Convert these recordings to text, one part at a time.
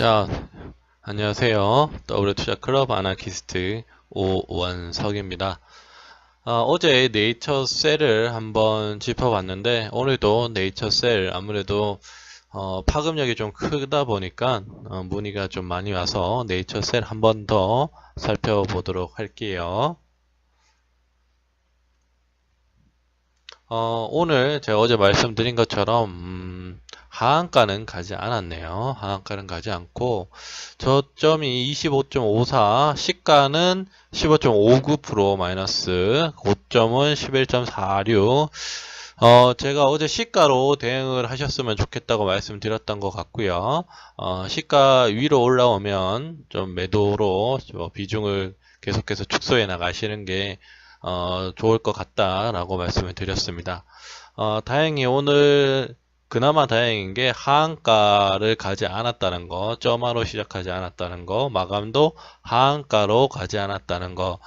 자, 안녕하세요. W투자클럽 아나키스트 오원석입니다. 어제 네이처셀을 한번 짚어봤는데 오늘도 네이처셀 아무래도 파급력이 좀 크다 보니까 문의가 좀 많이 와서 네이처셀 한번 더 살펴보도록 할게요. 오늘 제가 어제 말씀드린 것처럼 하한가는 가지 않았네요. 하한가는 가지 않고 저점이 25.54, 시가는 15.59% 마이너스, 고점은 11.46. 제가 어제 시가로 대응을 하셨으면 좋겠다고 말씀드렸던 것 같고요. 시가 위로 올라오면 좀 매도로 비중을 계속해서 축소해 나가시는 게 좋을 것 같다라고 말씀을 드렸습니다. 다행히 오늘 그나마 다행인 게 하한가를 가지 않았다는 거, 점화로 시작하지 않았다는 거, 마감도 하한가로 가지 않았다는 거.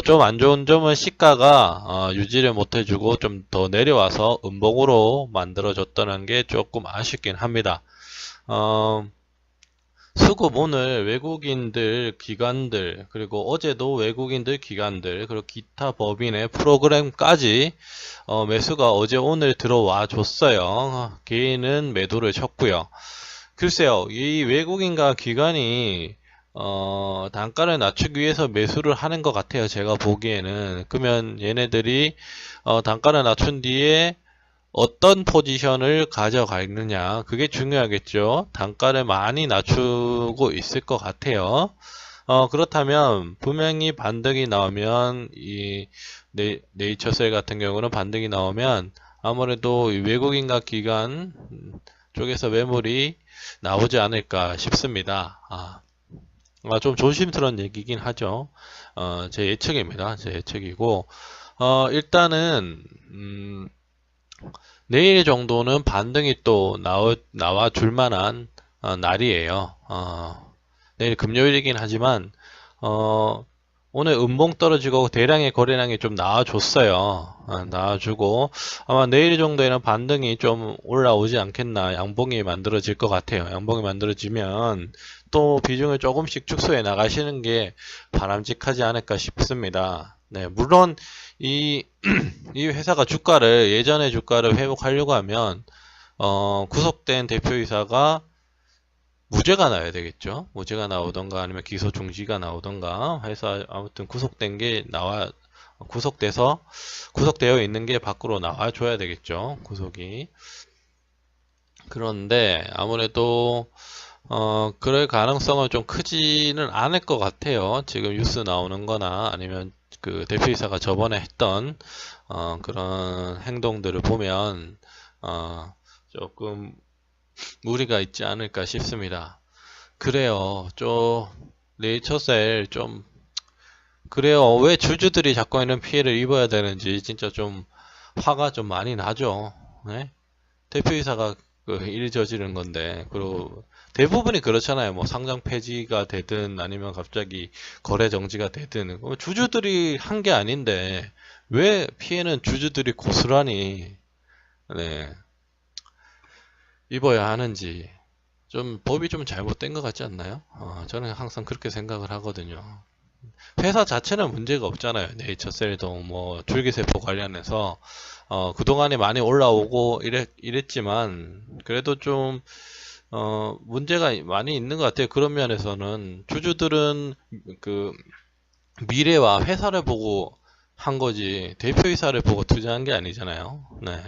좀 안 좋은 점은 시가가 유지를 못 해주고 좀 더 내려와서 음봉으로 만들어졌다는 게 조금 아쉽긴 합니다. 수급 오늘 외국인들, 기관들, 그리고 어제도 외국인들, 기관들, 그리고 기타 법인의 프로그램까지 매수가 어제 오늘 들어와 줬어요. 개인은 매도를 쳤고요. 글쎄요, 이 외국인과 기관이 단가를 낮추기 위해서 매수를 하는 것 같아요. 제가 보기에는. 그러면 얘네들이 단가를 낮춘 뒤에 어떤 포지션을 가져가느냐, 그게 중요하겠죠. 단가를 많이 낮추고 있을 것 같아요. 그렇다면 분명히 반등이 나오면 이 네이처셀 같은 경우는 반등이 나오면 아무래도 외국인과 기관 쪽에서 매물이 나오지 않을까 싶습니다. 좀 조심스러운 얘기긴 하죠. 제 예측입니다. 제 예측이고, 일단은 내일 정도는 반등이 또 나와 줄 만한 날이에요. 내일 금요일이긴 하지만 오늘 음봉 떨어지고 대량의 거래량이 좀 나와줬어요. 나와주고 아마 내일 정도에는 반등이 좀 올라오지 않겠나, 양봉이 만들어질 것 같아요. 양봉이 만들어지면 또 비중을 조금씩 축소해 나가시는 게 바람직하지 않을까 싶습니다. 네, 물론 이 회사가 주가를, 예전의 주가를 회복하려고 하면 구속된 대표이사가 무죄가 나야 되겠죠. 무죄가 나오던가 아니면 기소 중지가 나오던가 해서 아무튼 구속된 게 구속되어 있는 게 밖으로 나와줘야 되겠죠. 구속이. 그런데 아무래도 그럴 가능성은 좀 크지는 않을 것 같아요. 지금 뉴스 나오는 거나 아니면 그 대표이사가 저번에 했던 그런 행동들을 보면 조금 무리가 있지 않을까 싶습니다. 그래요. 네이처셀 그래요. 왜 주주들이 자꾸 이런 피해를 입어야 되는지 진짜 좀 화가 좀 많이 나죠. 네? 대표이사가 일 저지른 건데, 그리고 대부분이 그렇잖아요. 뭐 상장 폐지가 되든 아니면 갑자기 거래 정지가 되든 주주들이 한 게 아닌데 왜 피해는 주주들이 고스란히 네, 입어야 하는지 좀 법이 좀 잘못된 것 같지 않나요? 저는 항상 그렇게 생각을 하거든요. 회사 자체는 문제가 없잖아요. 네이처셀도 뭐 줄기세포 관련해서 그동안에 많이 올라오고 이랬지만 그래도 좀 문제가 많이 있는 것 같아요. 그런 면에서는 주주들은 그 미래와 회사를 보고 한 거지 대표이사를 보고 투자한 게 아니잖아요. 네.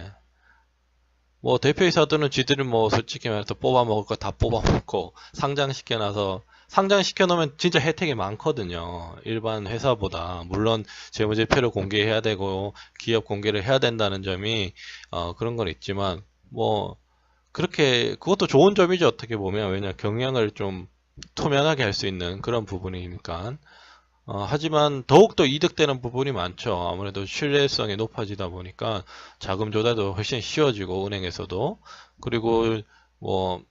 뭐 대표이사들은 쥐들이 뭐 솔직히 말해서 뽑아먹을 거 다 뽑아먹고 상장시켜 놓으면 진짜 혜택이 많거든요. 일반 회사보다. 물론 재무제표를 공개해야 되고 기업 공개를 해야 된다는 점이 그런 건 있지만 뭐 그렇게 그것도 좋은 점이죠. 어떻게 보면. 왜냐 경영을 좀 투명하게 할 수 있는 그런 부분이니까. 하지만 더욱더 이득되는 부분이 많죠. 아무래도 신뢰성이 높아지다 보니까 자금 조달도 훨씬 쉬워지고 은행에서도 그리고 뭐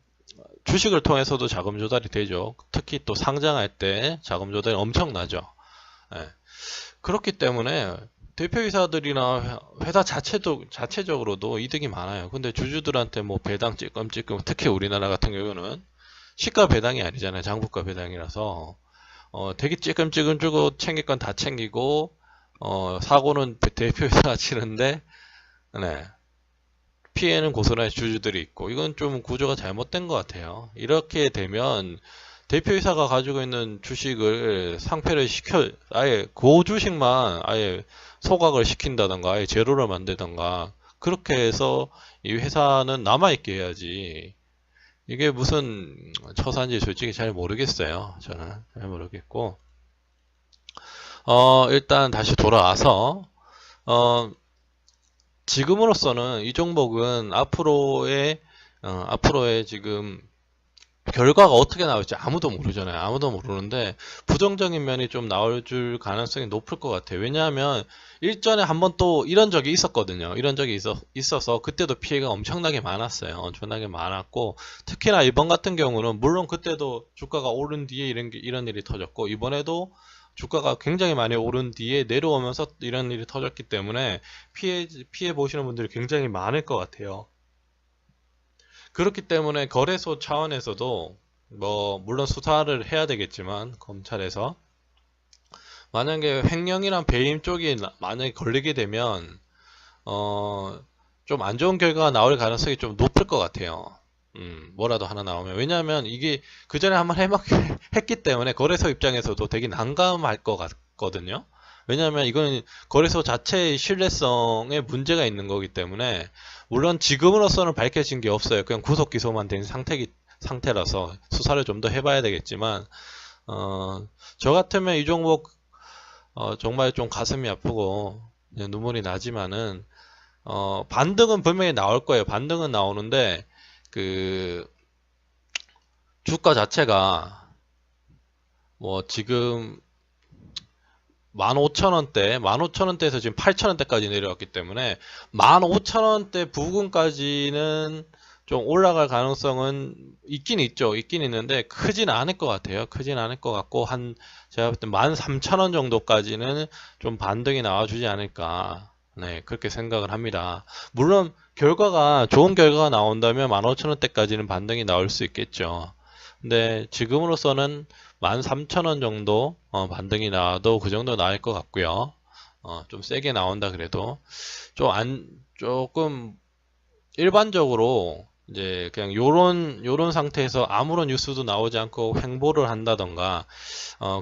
주식을 통해서도 자금 조달이 되죠. 특히 또 상장할 때 자금 조달이 엄청나죠. 예. 그렇기 때문에 대표이사들이나 회사 자체적으로도 이득이 많아요. 근데 주주들한테 뭐 배당 찔끔찔끔 특히 우리나라 같은 경우는 시가 배당이 아니잖아요. 장부가 배당이라서 되게 찔끔찔끔 주고 챙길 건 다 챙기고 사고는 대표이사가 치는데 네. 피해는 고스란히 주주들이 있고 이건 좀 구조가 잘못된 것 같아요. 이렇게 되면 대표이사가 가지고 있는 주식을 상폐를 아예 그 주식만 아예 소각을 시킨다던가 아예 제로를 만들던가 그렇게 해서 이 회사는 남아있게 해야지. 이게 무슨 처사인지 솔직히 잘 모르겠어요. 저는 잘 모르겠고 일단 다시 돌아와서 지금으로서는 이 종목은 앞으로의 지금 결과가 어떻게 나올지 아무도 모르잖아요. 아무도 모르는데 부정적인 면이 좀 나올 줄 가능성이 높을 것 같아요. 왜냐하면 일전에 한번 또 이런 적이 있었거든요. 이런 적이 있어서 그때도 피해가 엄청나게 많았어요. 엄청나게 많았고 특히나 이번 같은 경우는 물론 그때도 주가가 오른 뒤에 이런 일이 터졌고 이번에도 주가가 굉장히 많이 오른 뒤에 내려오면서 이런 일이 터졌기 때문에 피해 보시는 분들이 굉장히 많을 것 같아요. 그렇기 때문에 거래소 차원에서도 뭐 물론 수사를 해야 되겠지만 검찰에서 만약에 횡령이랑 배임 쪽이 만약에 걸리게 되면 좀 안 좋은 결과가 나올 가능성이 좀 높을 것 같아요. 뭐라도 하나 나오면. 왜냐하면 이게 그 전에 한번 했기 때문에 거래소 입장에서도 되게 난감할 것 같거든요. 왜냐하면 이거는 거래소 자체의 신뢰성에 문제가 있는 거기 때문에 물론 지금으로서는 밝혀진 게 없어요. 그냥 구속 기소만 된 상태라서 수사를 좀 더 해봐야 되겠지만 저 같으면 이 종목 정말 좀 가슴이 아프고 눈물이 나지만은 반등은 분명히 나올 거예요. 반등은 나오는데 그 주가 자체가 뭐 지금 15,000원대에서 지금 8,000원대까지 내려왔기 때문에 15,000원대 부근까지는 좀 올라갈 가능성은 있긴 있죠. 있긴 있는데 크진 않을 것 같아요. 크진 않을 것 같고 제가 볼 때 13,000원 정도까지는 좀 반등이 나와주지 않을까. 네, 그렇게 생각을 합니다. 물론 좋은 결과가 나온다면 15,000원대까지는 반등이 나올 수 있겠죠. 근데 지금으로서는 13,000원 정도 반등이 나와도 그 정도 나올 것 같고요. 좀 세게 나온다 그래도 조금 일반적으로 이제 그냥 요런 상태에서 아무런 뉴스도 나오지 않고 횡보를 한다던가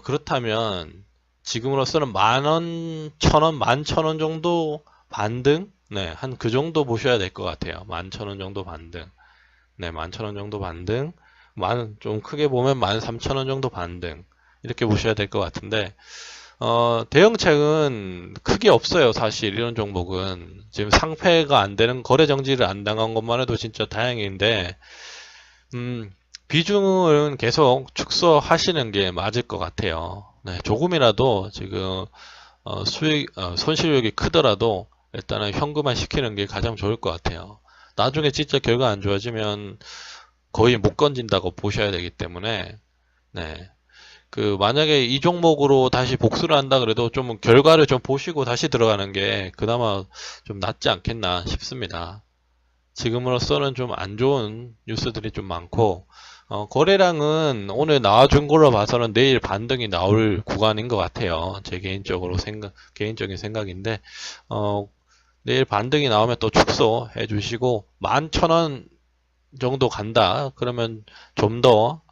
그렇다면 지금으로서는 10,000원, 1,000원, 11,000원 정도 반등? 네, 한 그 정도 보셔야 될 것 같아요. 11,000원 정도 반등. 네, 11,000원 정도 반등. 좀 크게 보면 13,000원 정도 반등. 이렇게 보셔야 될 것 같은데, 대응책은 크게 없어요. 사실 이런 종목은. 지금 상패가 안 되는 거래 정지를 안 당한 것만 해도 진짜 다행인데, 비중은 계속 축소하시는 게 맞을 것 같아요. 네, 조금이라도 지금 손실력이 크더라도 일단은 현금화 시키는 게 가장 좋을 것 같아요. 나중에 진짜 결과 안 좋아지면 거의 못 건진다고 보셔야 되기 때문에 네. 만약에 이 종목으로 다시 복수를 한다 그래도 좀 결과를 좀 보시고 다시 들어가는 게 그나마 좀 낫지 않겠나 싶습니다. 지금으로서는 좀 안 좋은 뉴스들이 좀 많고 거래량은 오늘 나와준 걸로 봐서는 내일 반등이 나올 구간인 것 같아요. 제 개인적인 생각인데 내일 반등이 나오면 또 축소해 주시고 11,000원 정도 간다 그러면 좀 더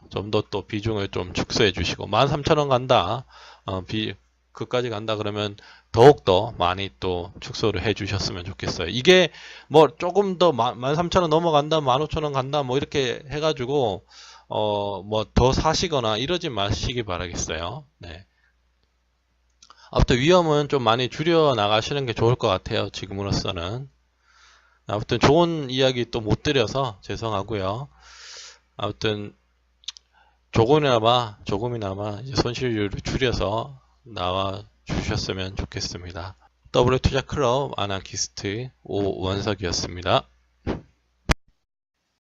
또 비중을 좀 축소해 주시고 13,000원 간다 그까지 간다 그러면 더욱더 많이 또 축소를 해 주셨으면 좋겠어요. 이게 뭐 조금 더 13,000원 넘어간다 15,000원 간다 뭐 이렇게 해가지고 뭐 더 사시거나 이러지 마시기 바라겠어요. 네. 아무튼 위험은 좀 많이 줄여 나가시는 게 좋을 것 같아요. 지금으로서는. 아무튼 좋은 이야기 또 못 드려서 죄송하고요. 아무튼 조금이나마 이제 손실률을 줄여서 나와 주셨으면 좋겠습니다. W투자클럽 아나키스트 오원석이었습니다.